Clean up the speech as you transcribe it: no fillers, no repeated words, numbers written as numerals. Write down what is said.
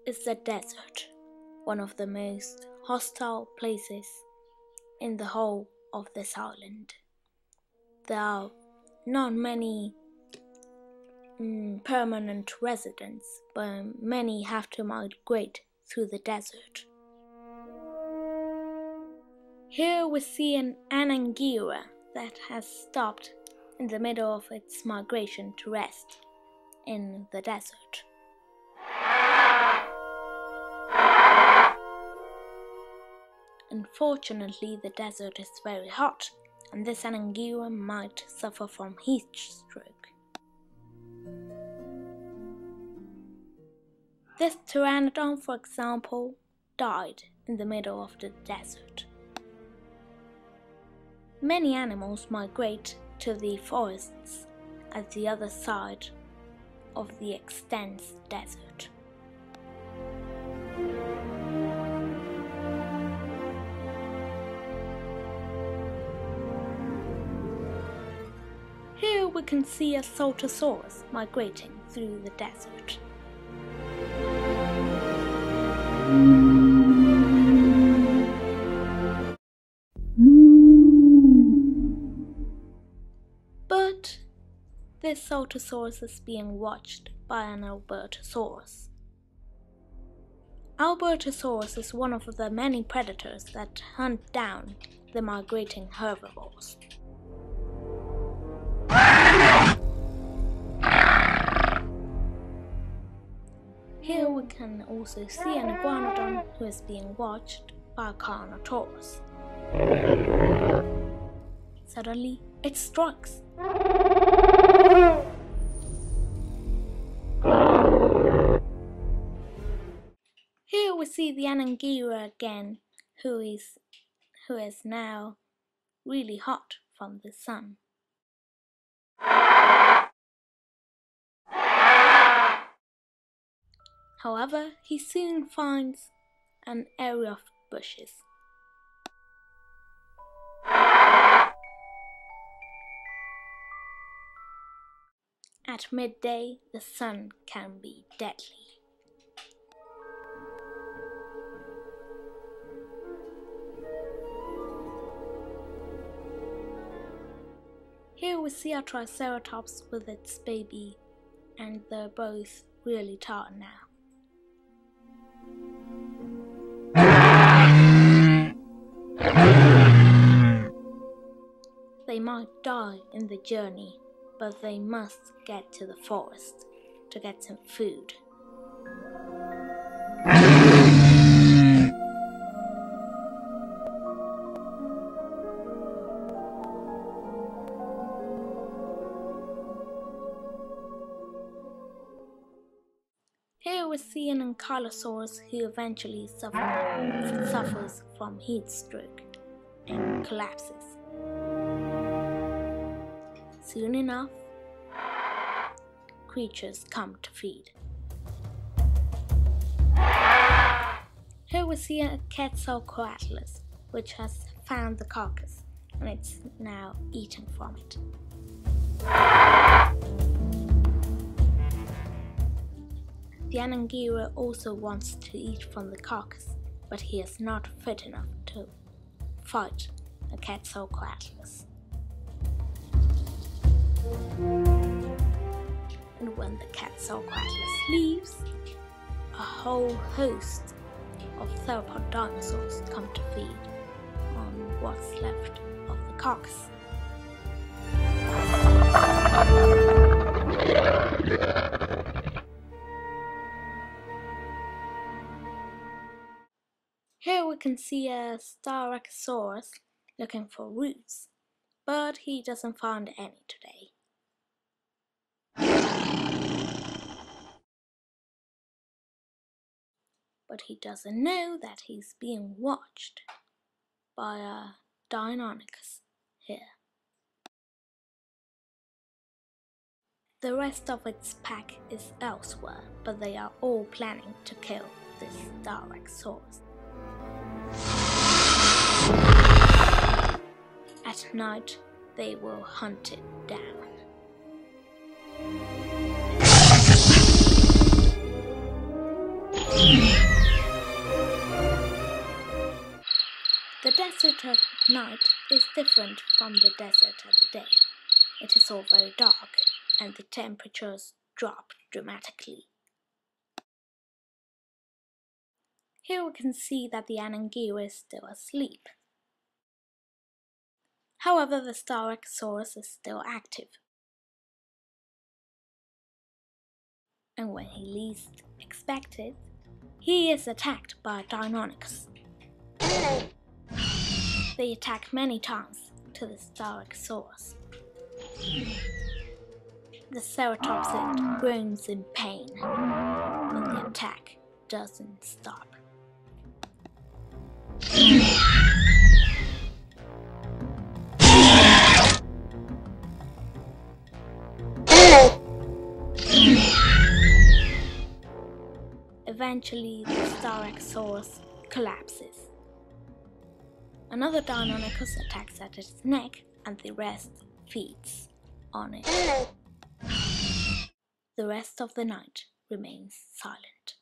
is the desert, one of the most hostile places in the whole of this island. There are not many permanent residents, but many have to migrate through the desert. Here we see an ananguilla that has stopped in the middle of its migration to rest in the desert. Unfortunately, the desert is very hot, and this ananguilla might suffer from heat stroke. This pteranodon, for example, died in the middle of the desert. Many animals migrate to the forests at the other side of the extensive desert. Here we can see a saltosaurus migrating through the desert. But this saltosaurus is being watched by an albertosaurus. Albertosaurus is one of the many predators that hunt down the migrating herbivores. Here we can also see an iguanodon who is being watched by a carnotaurus. Suddenly, it strikes. Here we see the ananguilla again, who is now really hot from the sun. However, he soon finds an area of bushes. At midday, the sun can be deadly. Here we see a triceratops with its baby, and they're both really tired now. They might die in the journey, but they must get to the forest to get some food. Here we see an ankylosaurus who eventually suffers from heat stroke and collapses. Soon enough, creatures come to feed. Here we see a Quetzalcoatlus, which has found the carcass, and it's now eating from it. The ananguilla also wants to eat from the carcass, but he is not fit enough to fight a Quetzalcoatlus. And when the Quetzalcoatlus leaves, a whole host of theropod dinosaurs come to feed on what's left of the carcass. Here we can see a Styracosaurus looking for roots, but he doesn't find any today. But he doesn't know that he's being watched by a Deinonychus here. The rest of its pack is elsewhere, but they are all planning to kill this Styracosaurus. At night, they will hunt it down. The desert at night is different from the desert at the day. It is all very dark, and the temperatures drop dramatically. Here we can see that the ananguilla is still asleep. However, the Styracosaurus is still active. And when he least expects it, he is attacked by Deinonychus. They attack many times to the Styracosaurus. The ceratopsid groans in pain, but the attack doesn't stop. Eventually, the Styracosaurus collapses. Another Deinonychus attacks at its neck, and the rest feeds on it. The rest of the night remains silent.